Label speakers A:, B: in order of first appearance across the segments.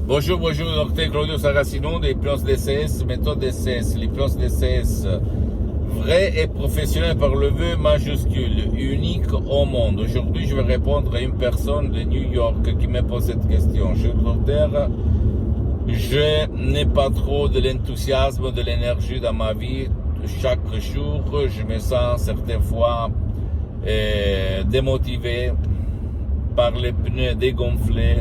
A: Bonjour, docteur Claudio Saracino de l'hypnose DCS, méthode DCS, l'hypnose DCS, vrai et professionnel par le V majuscule, unique au monde. Aujourd'hui, je vais répondre à une personne de New York qui me pose cette question. Je docteur, je n'ai pas trop de l'enthousiasme, de l'énergie dans ma vie. Chaque jour, je me sens certaines fois démotivé, par les pneus dégonflés,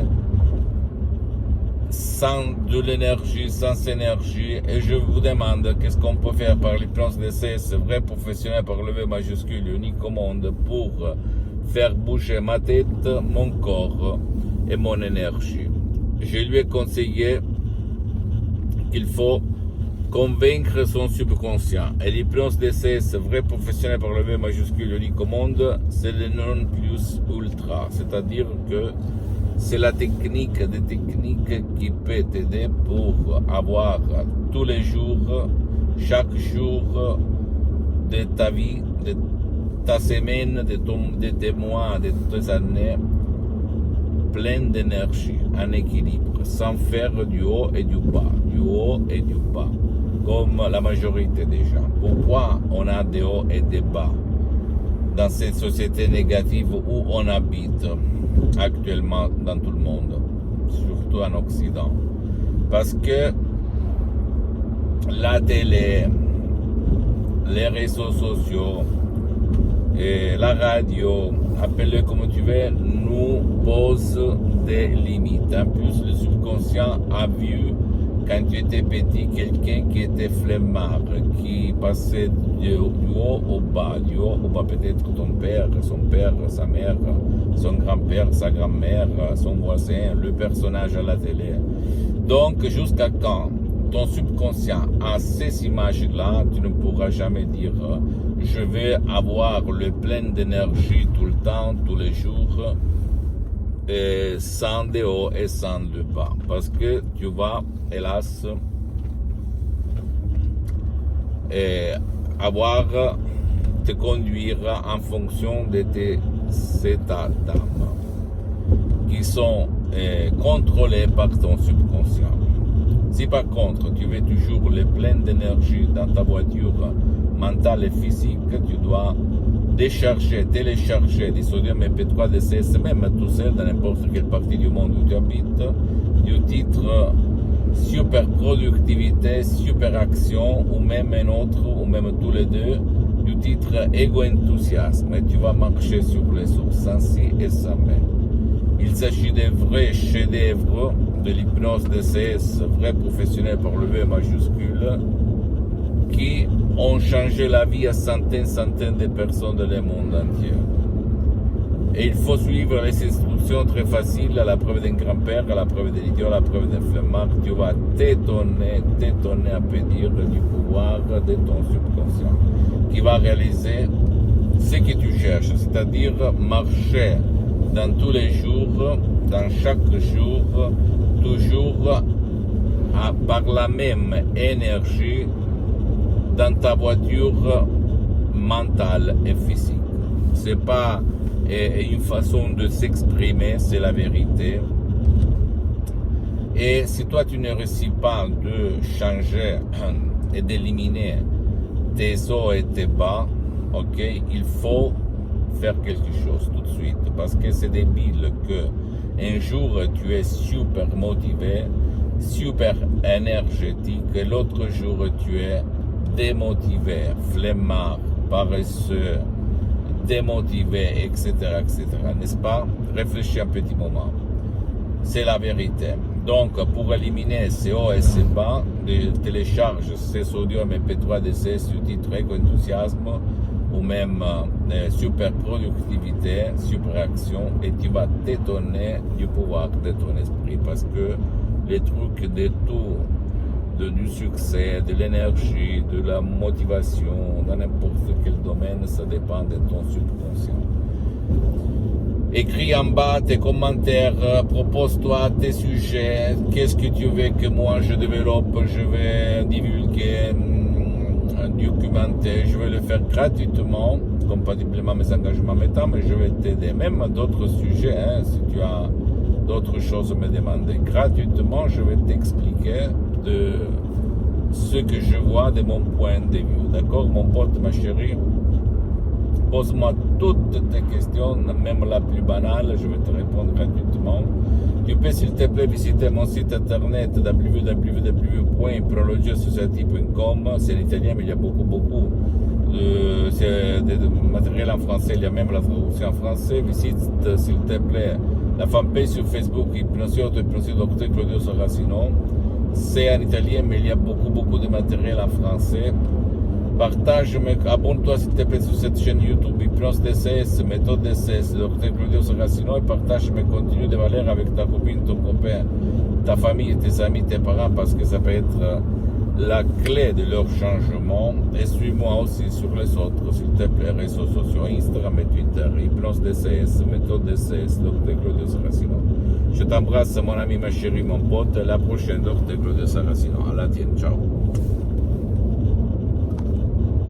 A: sans de l'énergie, sans énergie, et je vous demande qu'est-ce qu'on peut faire par l'hypnose DCS, vrai professionnel par le V majuscule, unique au monde, pour faire bouger ma tête, mon corps et mon énergie. Je lui ai conseillé qu'il faut convaincre son subconscient. Et l'hypnose DCS, vrai professionnel par le V majuscule, unique au monde, c'est le non plus ultra, c'est-à-dire que c'est la technique des techniques qui peut t'aider pour avoir tous les jours, chaque jour de ta vie, de ta semaine, de tes mois, de tes années, plein d'énergie, en équilibre, sans faire du haut et du bas, comme la majorité des gens. Pourquoi on a des hauts et des bas dans cette société négative où on habite actuellement dans tout le monde, surtout en Occident? Parce que la télé, les réseaux sociaux, et la radio, appelle-le comme tu veux, nous posent des limites. En plus, le subconscient a vu, quand tu étais petit, quelqu'un qui était flemmard, qui passait du haut au bas, peut-être ton père, sa mère, son grand-père, sa grand-mère, son voisin, le personnage à la télé. Donc, jusqu'à quand ton subconscient a ces images-là, tu ne pourras jamais dire je vais avoir le plein d'énergie tout le temps, tous les jours, et sans de haut et sans de bas. Parce que tu vas, hélas, te conduire en fonction de tes états d'âme qui sont contrôlés par ton subconscient. Si par contre tu veux toujours le plein d'énergie dans ta voiture mentale et physique, tu dois télécharger du sodium MP3 DCS, même tout seul dans n'importe quelle partie du monde où tu habites, du titre super productivité, super action, ou même un autre, ou même tous les deux, du titre égo-enthousiasme, et tu vas marcher sur les sources sans si et sans mais. Il s'agit de vrais chefs-d'œuvre de l'hypnose DCS, vrai professionnel par le V majuscule, qui ont changé la vie à centaines de personnes dans le monde entier. Et il faut suivre les instructions très faciles, à la preuve d'un grand-père, à la preuve d'un idiot, à la preuve d'un flemmard. Tu vas t'étonner à pédir du pouvoir de ton subconscient, qui va réaliser ce que tu cherches, c'est-à-dire marcher dans tous les jours, dans chaque jour, toujours par la même énergie dans ta voiture mentale et physique. C'est pas une façon de s'exprimer, c'est la vérité. Et si toi tu ne réussis pas de changer et d'éliminer tes hauts et tes bas, ok, il faut faire quelque chose tout de suite, parce que c'est débile que un jour tu es super motivé, super énergétique, et l'autre jour tu es démotivé, flemmard, paresseux, démotivé, etc., n'est-ce pas? Réfléchis un petit moment. C'est la vérité. Donc, pour éliminer ces hauts et ces bas, télécharge ces sodium MP3 DCS du titre égo-enthousiasme, ou même super productivité, super action, et tu vas t'étonner du pouvoir de ton esprit, parce que les trucs de tout, du succès, de l'énergie, de la motivation, dans n'importe quel domaine, ça dépend de ton subconscient. Écris en bas tes commentaires, propose-toi tes sujets, qu'est-ce que tu veux que moi je développe, je vais divulguer, documenter, je vais le faire gratuitement, compatiblement à mes engagements méta, mais je vais t'aider, même d'autres sujets, si tu as d'autres choses à me demander. Gratuitement, je vais t'expliquer de ce que je vois de mon point de vue. D'accord, mon pote, ma chérie? Pose-moi toutes tes questions, même la plus banale, je vais te répondre gratuitement. Tu peux, s'il te plaît, visiter mon site internet www.prologiasociety.com. C'est en italien, mais il y a beaucoup. C'est de matériel en français, il y a même la traduction en français. Visite, s'il te plaît, la fanpage sur Facebook, Hypnosio Dr Claudio Saracino. C'est en italien, mais il y a beaucoup de matériel en français. Abonne-toi s'il te plaît sur cette chaîne YouTube Hypnose DCS, méthode DCS, Dr Claudio Saracino, et partage mes contenus de valeur avec ta copine, ton copain, ta famille, tes amis, tes parents, parce que ça peut être la clé de leur changement. Et suis-moi aussi sur les autres, s'il te plaît, réseaux sociaux, Instagram et Twitter, Hypnose DCS, méthode DCS, Dr Claudio Saracino. Je t'embrasse, mon ami, ma chérie, mon pote. À la prochaine, Dr Claudio Saracino. À la tienne, ciao.